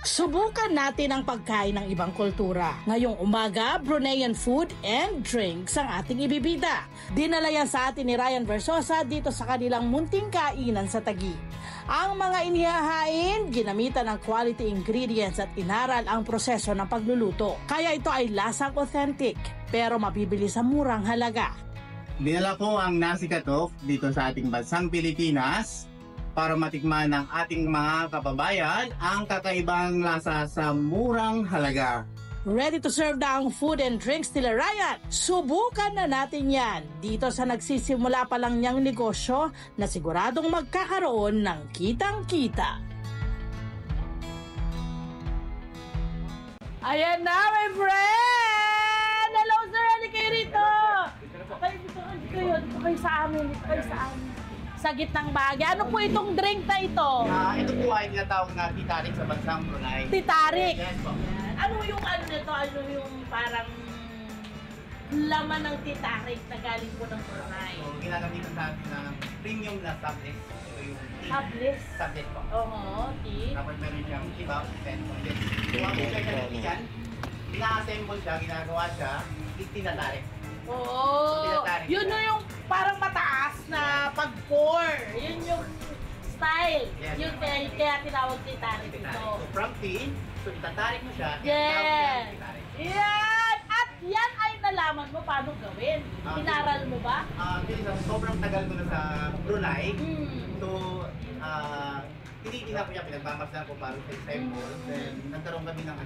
Subukan natin ang pagkain ng ibang kultura. Ngayong umaga, Bruneian food and drinks ang ating ibibida. Dinala yan sa atin ni Ryan Versosa dito sa kanilang munting kainan sa Taguig. Ang mga inihahain, ginamitan ng quality ingredients at inaral ang proseso ng pagluluto. Kaya ito ay lasang authentic, pero mabibili sa murang halaga. Dinala ko ang nasi katok dito sa ating bansang Pilipinas para matikman ng ating mga kababayan ang kakaibang lasa sa murang halaga. Ready to serve na ang food and drinks nila Ryan. Subukan na natin yan dito sa nagsisimula pa lang niyang negosyo na siguradong magkakaroon ng kitang-kita. Ayan na, my friend! Hello, sir! Halika kayo rito! Dito kayo sa amin. Sa gitnang bagay. Ano po itong drink na ito? Ito po ay tinatawag na titarik sa bansang Brunei. Titarik? Yes po. Ano yung ano nito? Ano yung parang laman ng titarik na galing po ng Brunei? So, ginagamitan sa atin ng premium na tablet. Ito yung tea. Tablet? Tablet po. Oo, tea. Tapos meron siyang kebab, 10 content. Kung ang picture siya natin yan, ina-assemble siya, ginagawa siya, itinatarik. Oo. Tinatarik Yun siya. na yung parang mataas na pag-pour. Yun yung style. Yes. Yun kaya tinawag titarik ito. So from tea, so itatarik mo siya, Yes. itatarik. Yan! At yan ay nalaman mo paano gawin. Inaral mo ba? Sobrang tagal ko na sa Brunei. Hmm. So, tinitingnan ko niya, pinagmamasdan ko para sa sample. Then, nagkaroon kami ng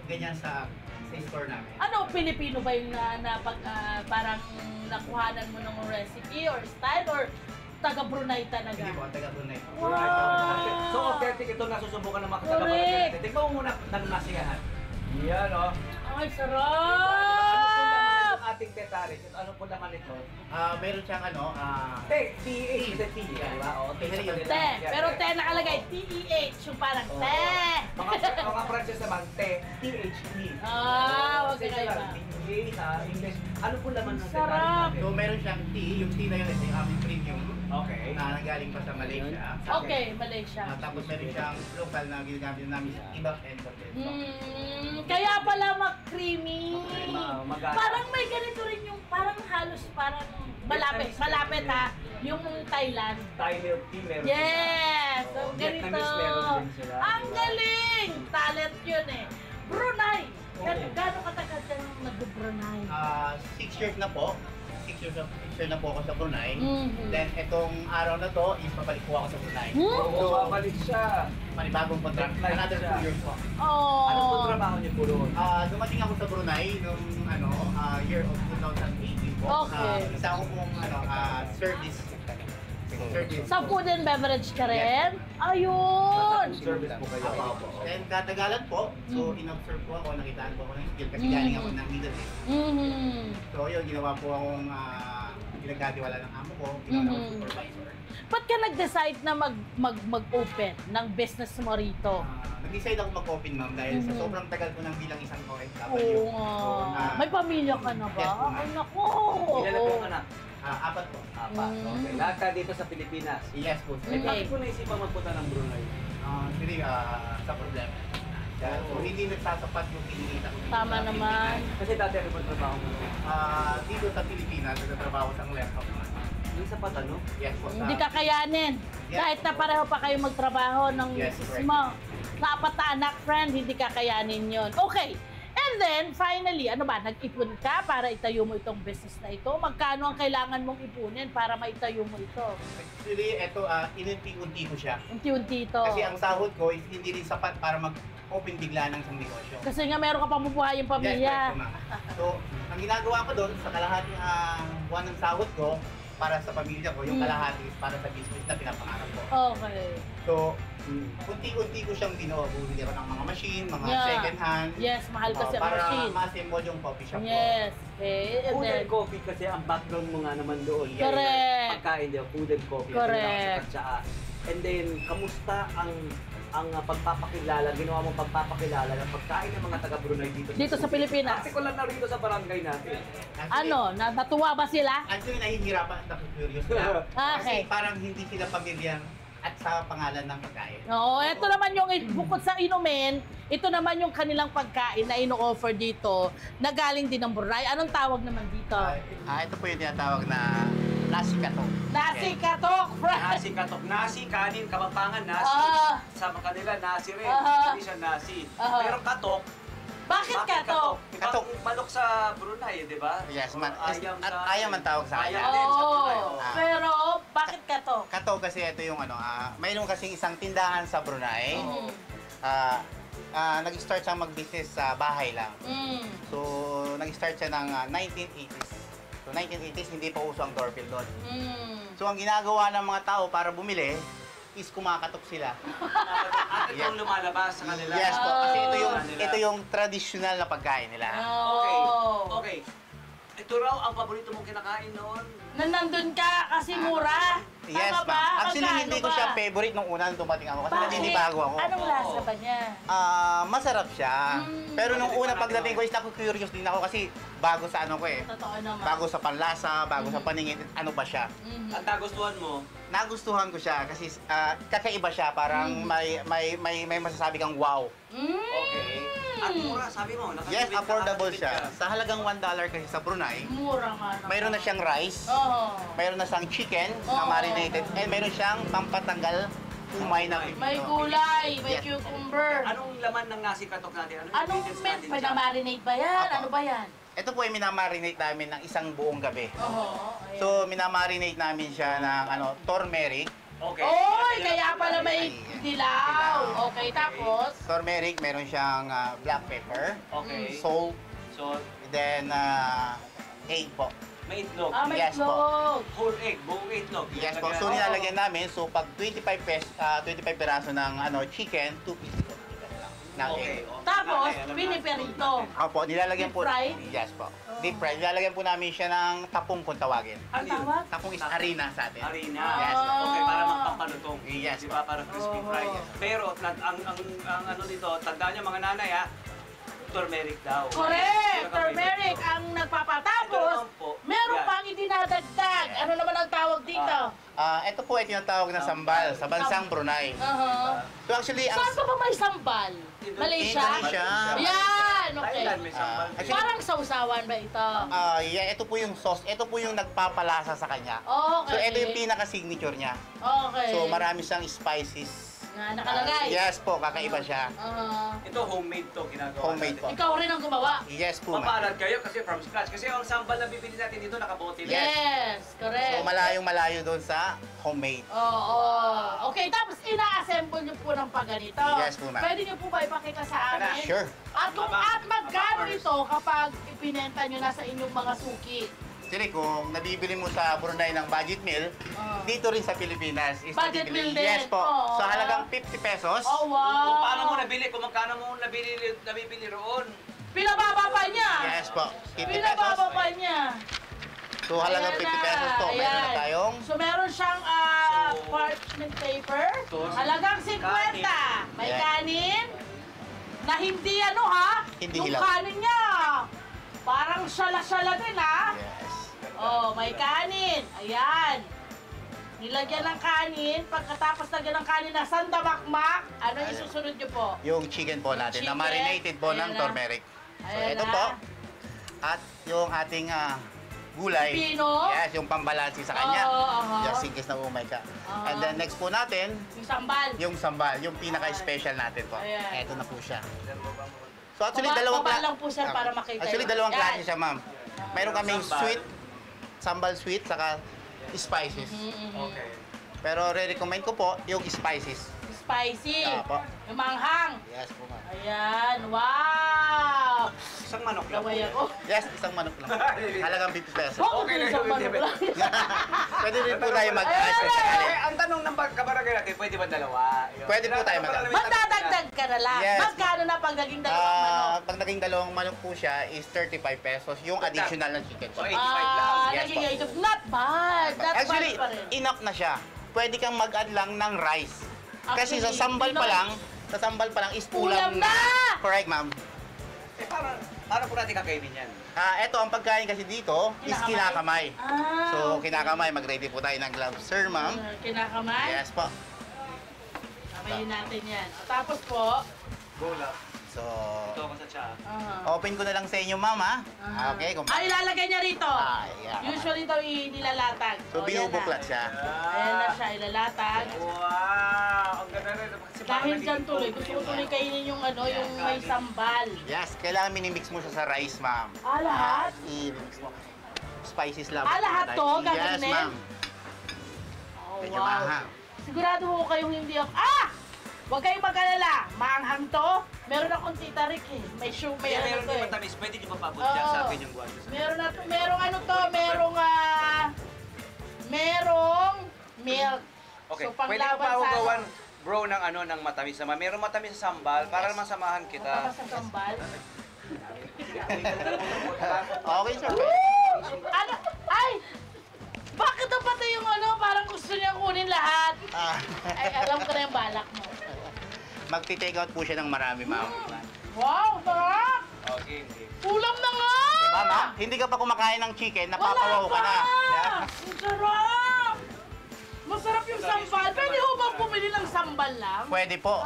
ganyan sa store namin. Ano, Pilipino ba yung parang nakuhanan mo ng recipe or style or taga Brunei talaga? Hindi po, taga Brunei. Wow! So, authentic ito nasusubukan ng mga Correct. taga-Brunei natin. Tingnan mo muna ng nasiyahan. Yan, o. Ay, Ano po sarap! naman ating tetaris? Ano po naman ito? Meron siyang Te, T-H, the T, di ba? O, T. Te, pero te nakalagay, T-E-H, yung parang te. Mga Frances naman, Te, T-H-E. Wag ka kayo ba? English. Ano po naman ng Sarap. tetaris natin? So, meron siyang tea. Yung tea na yun, ito yung aming premium Okay. na nanggaling pa sa Malaysia. Okay, Malaysia. Tapos meron siyang local na ginagamit namin sa kebab and content. Kaya pala mag-creamy. Mag-ano. Parang may ganito rin yung parang halos parang malapit ha, yung Thailand. Thai milk tea meron. Yes! Oo, Ang ganito. Vietnamese meron din sila. Ang galing! Talent yun eh. Brunei! Oo. Gano'ng katagal ka nang nag-Brunei? 6 years na po. 6 years na po ako sa Brunei. Mhm. Then, itong araw na to is papalik po ako sa Brunei. Oo, babalik siya. Panibagong contract. Flight Another siya. 2 years po. Oh. Ano po trabaho niyo po doon? Dumating ako sa Brunei nung year of 2018 po. Okay. Isa ako pong service. Sa food and beverage ka rin? Nasa Ayun! food service po kayo. Then katagalan po, so in-observe po ako, nakitaan po ako ng skill kasi galing ako ng Middle East. Mhm. So yun, ginawa po akong pinagkatiwala ng amo ko, ginawa ako supervisor. Ba't ka nag-decide na mag-open ng business mo rito? Nag-decide ako mag-open ma'am dahil sa sobrang tagal ko nang bilang isang OFW. Oo nga. May pamilya ka na ba? Yes, po, ma'am. Ay, naku! Ilan po ang anak? 4 po. Apat. Okay. Lahat ka dito sa Pilipinas. Yes po. Eh, bakit po naisipan magpunta ng Brunei? Hindi sa problema. So hindi nagsasapat yung kinikita ko. dito Tama sa naman. Pilipinas. Kasi dati ano ba trabaho mo? Dito sa Pilipinas, nagtatrabaho sa warehouse naman. Yung sa Patano? Yes po. Hindi ka kayanin. Yes. Kahit na pareho pa kayo magtrabaho ng Yes, misis correct. mo. Sa apat na anak, friend, hindi ka kayanin yon. Okay. And then, finally, ano ba, nag-ipon ka para itayo mo itong business na ito? Magkano ang kailangan mong ipunin para maitayo mo ito? Actually, ito, inunti-unti ko siya. Unti-unti ito. Kasi ang sahod ko is hindi rin sapat para mag-open bigla ng isang negosyo. Kasi nga meron ka pamubuhay yung pamilya. Yes, correct, ma'am. So, ang ginagawa ko doon, sa kalahating buwan ng sahod ko, para sa pamilya ko, yung kalahati is para sa business na pinapangarap ko. Okay. So, unti-unti ko siyang binuo. Bumili ako ng mga machine, mga Yeah. second hand. Yes, mahal kasi ang para machine. ma-assemble yung coffee shop Yes. Okay. And Food then, and coffee kasi ang background mo nga naman doon. Correct. Pagkain din, food and coffee. Correct. And then, kamusta ang pagpapakilala, ginawa mong pagpapakilala ng pagkain ng mga taga-Brunei dito sa Pilipinas. Partikular na rito sa barangay natin. ano, natuwa ba sila? Actually, nahihirapan at curious na. Okay. Kasi parang hindi sila pamilyar at sa pangalan ng pagkain. Oo, ito naman yung bukod sa inumin, ito naman yung kanilang pagkain na ino-offer dito na galing din ng Brunei. Anong tawag naman dito? Ito po yung tinatawag na nasi katok. Nasi katok, friend! Nasi katok. Nasi, kanin, kapampangan, nasi. Ah. Sa kanila, nasi rin. Aha. Hindi siya nasi. Aha. Pero katok. Bakit katok? Katok. Manok sa Brunei, di ba? Yes, Ayam ayam ang tawag sa Ayam kanya. din sa Brunei. Oo, Ah. pero bakit katok? Katok kasi ito yung mayroon kasing isang tindahan sa Brunei. Mm. Nag-start siya mag-business sa bahay lang. Mm. So, nag-start siya ng 1980s. So, 1980s, hindi pa uso ang doorbell doon. Mm. So, ang ginagawa ng mga tao para bumili is kumakatok sila. At itong lumalabas sa kanila. Yes po, kasi Oh. ito yung traditional na pagkain nila. Okay. Oh. Okay. Ito raw ang paborito mong kinakain noon. Na nandun ka kasi mura. Yes, Tama ba? ma'am. Actually, Magkano hindi ko ba? siya favorite nung una nung dumating ako kasi Bakit? naninibago ako. Anong lasa ba niya? Masarap siya. Mm. Pero nung una pagdating ko is curious din ako kasi bago sa ano ko eh. Totoo naman. Bago sa panlasa, bago sa paningin, ano ba siya? Mhm. At nagustuhan mo, Nagustuhan ko siya kasi kakaiba siya, parang may masasabi kang wow. Mm. okay. At mura, sabi mo. Yes, nakatipid ka, affordable nakatipid siya. ka. Sa halagang $1 kasi sa Brunei, Mura nga naman. mayroon na siyang rice, Oo. mayroon na siyang chicken na Oo. marinated, and mayroon siyang pampatanggal umay na May gulay, may Yes. cucumber. Anong laman ng nasi katok natin? Anong ingredients men? natin dyan? Pinamarinate ba yan? Apo. Ano ba yan? Ito po ay minamarinate namin ng isang buong gabi. Oo. ayan. So, minamarinate namin siya ng turmeric. Okay. Oy, kaya pala may Ay, dilaw. Okay, tapos? Turmeric, meron siyang black pepper, Okay. salt, So, then egg po. may itlog. May Yes po. itlog. Whole egg, buong itlog. Yes po. Lagyan- So, nilalagyan namin. So, pag 25 piraso ng chicken, 2 pieces of chicken lang. Na Okay. egg. Tapos, Alam natin. piniperito. Opo, nilalagyan po. Deep fried? Yes po. Deep fried. Nilalagyan po namin siya ng tapong kung tawagin. Ang tawag? Tapong is harina sa atin. Harina. Yes. Okay, para magpapalutong. Yes, Di ba? Para crispy Oo. fry. Pero, ang ano dito, tandaan niyo mga nanay ha, turmeric daw. Correct! Pero kami- Turmeric ang Ito nagpapatapos. naman po. Meron Yan. pang idinadagdag. Ano naman ang tawag dito? Ito po ay tinatawag na sambal sa bansang Brunei. So, actually, ang... Saan pa ba may sambal? Malaysia? Indonesia. Yan! Okay. Thailand, may sambal. actually- Parang sausawan ba ito? Yeah, ito po yung sauce. Ito po yung nagpapalasa sa kanya. Okay. So, ito yung pinaka-signature niya. Okay. So, marami siyang spices. Na nakalagay? Yes po, kakaiba siya. Ito homemade to, ginagawa Homemade natin. po. Ikaw rin ang gumawa? Yes po, ma'am. Mapalad kayo kasi from scratch. Kasi ang sambal na bibili natin dito, nakabote lang. Yes, correct. So, malayong-malayo doon sa homemade. Oo. Okay, tapos ina-assemble niyo po ng pagganito. Yes po, ma'am. Pwede niyo po ba ipakita sa amin? Sure. At magkano ito kapag ipinenta niyo na sa inyong mga suki? Actually, kung nabibili mo sa Brunei ng budget meal, dito rin sa Pilipinas is Budget nabibili. meal din? Yes po. Oo. So, halagang 50 pesos. Oh, Kung wow. paano mo nabili, kung magkano mo nabibili roon. Pinababa pa niya. Yes po. 50 Pinababa pesos. pa niya. So, halagang Ayan 50 pesos na, po. Meron na ayan. tayong So, meron siyang parchment paper. Sauce. Halagang 50. May Yes. kanin. Na hindi ano ha? Hindi Yung hilaw. kanin niya. Parang shala-shala din ha. Yes. Oh, may kanin. Ayan. Nilagyan ng kanin. Pagkatapos lagyan ng kanin na sandamakmak, ano yung susunod niyo po? Yung chicken po natin na Chicken. marinated po Ayan ng na. turmeric. So, Ayan ito na. po. At yung ating gulay. Pipino. Yes, yung pambalansi sa kanya. Oo, Just in case na umay ka. Oo. And then next po natin, Yung sambal. yung sambal, yung pinaka-special natin po. Ayan. Ito na po siya. So actually, Baba lang po siya para makita Actually, yun. dalawang Yan. klase siya, ma'am. Mayroon kaming Sambal. sweet, sambal sweet, saka spices. Okay. Pero re-recommend ko po yung spices. Spicy. Apo. Yung manghang. Yes po, ma'am. Ayan. Wow! Isang manok lang. Laway ako. Yes, isang manok lang. Halagang 50 pesos. Bakit Okay yung na isang yun, manok David. lang? Pwede rin po tayo Ayan, mag-add sa ayan. sakali. Eh, ang tanong ng kabarangay natin, pwede ba dalawa? Yun. Pwede po tayo mag- Magdadagdag ka na lang. Yes. Magkano na pag naging dalawang manok? Pag naging dalawang manok po siya is 35 pesos yung additional na chicken. So, 85 lang. Yes, Naging po. 8. Not bad. Not Actually, bad pa rin. enough na siya. Pwede kang mag-add lang ng rice. Kasi sa Actually, sambal pa Pinoy. lang, is Ulam ulam na! Correct, ma'am. Eh, paano po natin kakainin yan? Ito ang pagkain kasi dito is kinakamay. Ah, So, kinakamay. Mag-ready po tayo ng gloves. Sir, ma'am. Kinakamay? Yes po. Patayin natin yan. Tapos po, Bola. So, Ito ako sa tiyan. open ko na lang sa inyo, mama. Okay, kung Ay, ilalagay niya rito. yeah. Usually daw nilalatag. So, yan binubuklat na. siya. Ayan na siya, ilalatag. Wow! Ang ganda rin. Kasi Dahil dyan tuloy, gusto ko tuloy kainin yung ano, yung may sambal. Yes, kailangan minimix mo siya sa rice, ma'am. Lahat? I-mix mo. Spices lang. Lahat to? Yes, Gaganin? ma'am. Oh, Medyo wow. mahang. Sigurado ko kayong hindi ako... Huwag kayong mag-alala. Maanghang to. Meron akong titarik eh. May show, may Kaya ano meron to din eh. matamis. Pwede di ba paabot dyan sa akin yung guwantes? Meron na to. Merong ano to. Merong milk. Okay, So, pwede ko panglaban pa ako sa gawan, bro, ng ano, ng matamis naman. Meron matamis sa sambal para Yes. masamahan kita. Matamas sa sambal. Okay, sir. Ano? Ay! Bakit daw pati yung ano? Parang gusto niya kunin lahat. Ay, alam ko na yung balak mo. Magti-take out po siya ng marami, ma'am. Wow, sarap! Okay, okay. Ulam na nga! Diba, ma'am? Hindi ka pa kumakain ng chicken, napapawaw ka na. Yeah. Ang sarap! Masarap yung sambal. Pwede ho bang bumili ng sambal lang? Pwede po.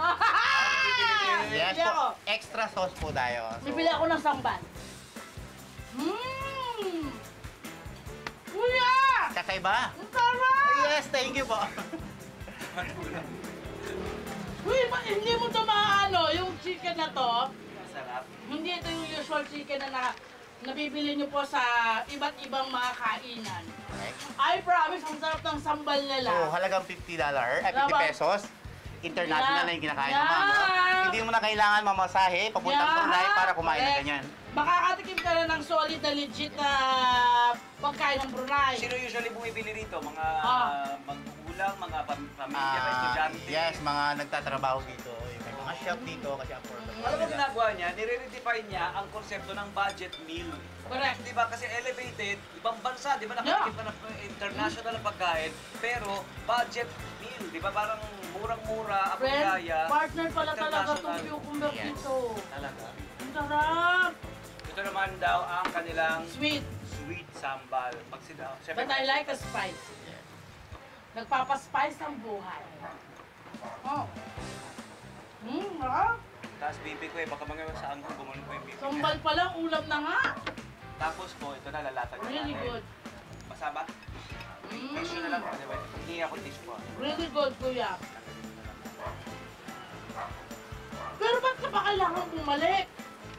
Yes Bibili ako. po. Extra sauce po tayo. So, Bibili ako ng sambal. Kuya! kakaiba. Ang sarap! Yes, thank you po. Uy, hindi mo ito maano, yung chicken na to, Masarap. hindi ito yung usual chicken na nabibili nyo po sa iba't ibang mga kainan. Okay. I promise, ang sarap ng sambal So, nila. halagang $50, ay 50 Diba? pesos. International na yung kinakain ng ma'am. no? Yeah. Hindi mo na kailangan mamasahe, papuntang Brunei para kumain ng Correct. ganyan. Makakatikim ka na ng solid na legit na pagkain ng Brunei. Sino usually bumibili rito? Mga magulang, mga pamilya, estudyante? Yes, mga nagtatrabaho dito. Yung may mga shop dito kasi affordable. Alam mo ginagawa niya, nire-redefine niya ang konsepto ng budget meal. Correct. Di ba? Kasi elevated, ibang bansa, di ba? Nakakita na international na pagkain, pero budget meal, di ba? Parang murang-mura, Friend, apagaya. partner pala talaga itong international. cucumber Yes. dito. Talaga. Ang sarap! Ito naman daw ang kanilang Sweet. sweet sambal. Pag sila, But I like the spice. Nagpapaspice ng buhay. Oh. Sarap. Tapos bibi ko baka mga sa angkong gumanon ko yung bibi. Sambal pa lang, ulam na nga. Tapos po, ito na lalatag na Really natin. good. Masama? Tissue na lang. Anyway, hindi ako tissue po. Really good, kuya. Pero ba't ka pa kailangan bumalik?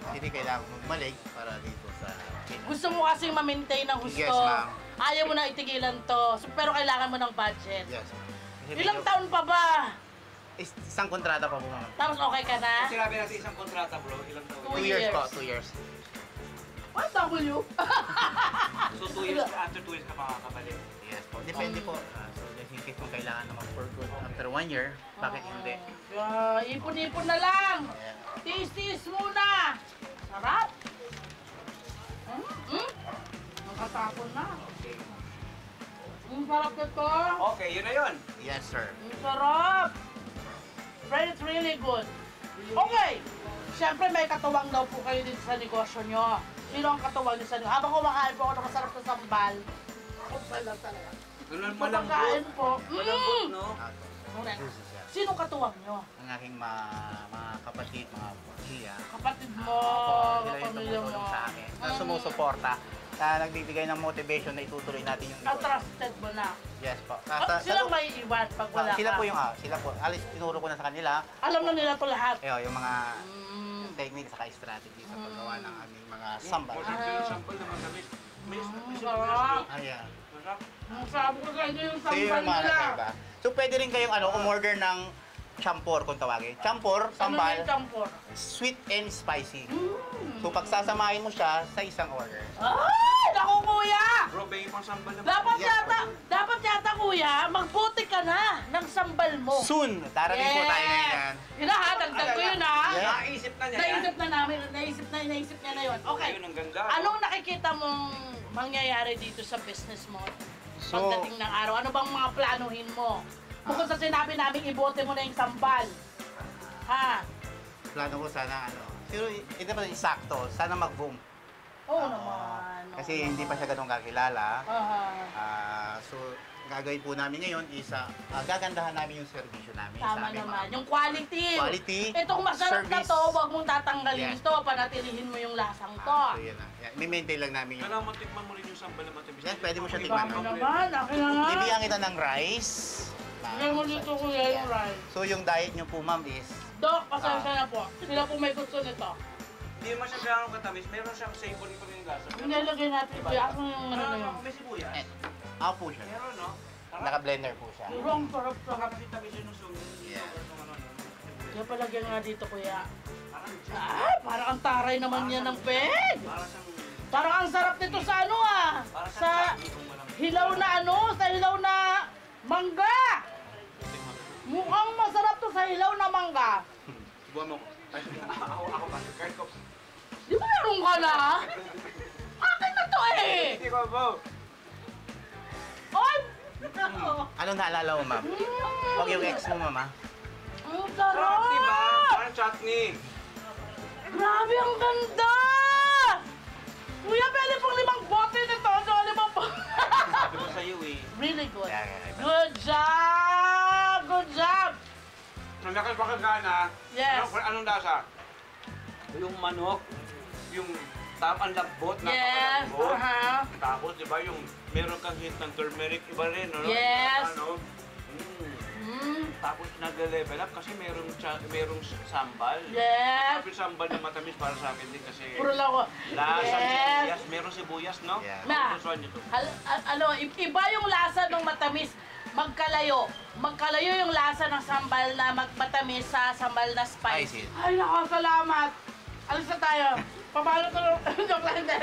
Hindi kailangan bumalik para dito sa Pinas. Gusto mo kasing ma-maintain ang gusto. Yes, ma'am. Ayaw mo na itigilan to. So, pero kailangan mo ng budget. Yes. Kasi Ilang medyo- taon pa ba? Isang kontrata pa po, ma'am. Tapos okay ka na? Sinabi natin isang kontrata bro, ilang taon? 2 2 years po, years. 2 years. What W? So 2 years, after 2 years ka makakabalik. Yes po. Depende po. So, just in case kung kailangan naman for good after 1 year, bakit hindi? Ipon-ipon na lang. Ayan. Tiis-tiis muna. Sarap. Nakatapon na. Ang sarap nito. Okay, yun na yun. Yes, sir. Ang sarap. Friend, it's really good. Okay. Siyempre may katuwang daw po kayo dito sa negosyo nyo. Sino ang katuwang nyo sa inyo? Habang kumakain po ako ng masarap na sambal. Sambal lang talaga. Ganun Mapagkain po. Malambot, no? Correct. Juicy siya. Sino katuwang nyo? Ang aking mga kapatid, mga pamilya. Kapatid mo, Sila yung kapamilya mo. tumutulong sa akin. Na sumusuporta. Na nagbibigay ng motivation na itutuloy natin yung negosyo. Trusted mo na. Yes po. Silang may iwan pag wala sila ka. po yung sila po. Alis tinuro ko na sa kanila. Alam na nila to lahat. Yung mga Mm. technique saka strategy sa paggawa ng aming mga sambal. Sample naman kami. Sarap. Ayan. Ang sabi ko sa inyo yung So yun sambal yung mga nila. nakaiba. So pwede rin kayong umorder ng champor kung tawagin. Champor, Ano sambal, yung champor? sweet and spicy. Mm. So pagsasamahin mo siya sa isang order. Ay! Naku kuya! Bro, bigay pang sambal naman. Dapat yata kuya, magbuti ka na ng sambal mo. Soon, darating po tayo ngayon. Yun na ha, dagdag ko yun ha. Yeah. Naisip na niya yan. Naisip na namin, naisip niya na yun. Okay. Ayun, ang ganda. Anong nakikita mong mangyayari dito sa business mo? So- Pagdating ng araw, ano bang mga planuhin mo? Bukod sa sinabi namin, ibote mo na yung sambal. Ha? Plano ko sana pero ito pa sakto, sana mag-boom. Oo naman. Kasi hindi pa siya ganun kakilala. Aha. So, gagawin po namin ngayon is gagandahan namin yung servisyo namin. Tama naman. Yung quality. Quality, Itong masarap na service. to, huwag mong tatanggalin Yes. to. Panatilihin mo yung lasang to. So, yan na. Yan. May-maintain lang namin yun. Kailangan matikman mo rin yung sambal na matamis. Yan, pwede mo siya Dami tikman. No? naman. Akin na nga. Bibigyan kita ng rice. Bigyan mo dito kuya yung rice. So, yung diet nyo po, ma'am, is Dok, pasensya na po. Sila po may gusto nito. Hindi naman siya gano'ng katamis. Meron siyang savory pa rin yung lasa. Hindi, lagyan natin kuya. Ako yung ano na yun. May sibuyas. ako po siya. Meron, no? Naka-blender po siya. Pero ang sarap-sarap. Tamis yun ng sumo. Yeah. Kaya palagyan nga dito kuya. Parang Parang ang taray naman yan ng peg. para siyang... Parang ang sarap nito sa ano Para sa hilaw na ano, sa hilaw na mangga. Mukhang masarap to sa hilaw na mangga. Subuhan mo. Ako ba? Kahit ko. Di ba meron ka na? Akin na to eh! Hindi ko ba? Oy! Anong naalala mo, ma'am? Huwag yung ex mo, mama. Ang Sarap, sarap! di ba? Parang chutney. Grabe, ang ganda! Kuya, pwede pong 5 bote nito. So, 5 bote. Sabi ko sa'yo eh. Really good. Yeah, yeah. Good job! Good job! Ang lakas pa kagana. Yes. Anong lasa? Yung manok, yung ang lambot, Yes, napakalambot. Tapos, di ba, yung meron kang hint ng turmeric, iba rin, no? Yes. Ano? Tapos nag-level up kasi merong sambal. Yes. Yung sambal na matamis para sa akin din kasi Puro lang ko. lasang Yes. sibuyas, meron sibuyas, no? Yeah. Na. Gusto niyo to? Ano, iba yung lasa ng matamis. Magkalayo. Magkalayo yung lasa ng sambal na matamis sa sambal na spice. I see. Ay, nako, salamat. Alis na tayo. Paano to? Joke lang din.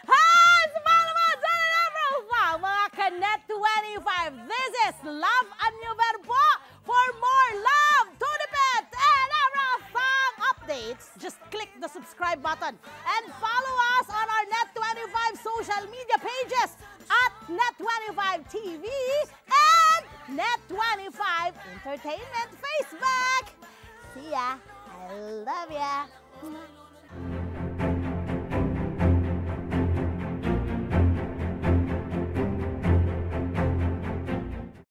Hi! Sumama mga dyan na profile, mga Kanet 25. This is Love and New Verbo. For more love, Tunipet, and everything updates, just click the subscribe button and follow us on our Net25 social media pages at Net25 TV and Net25 Entertainment Facebook. See ya. I love ya.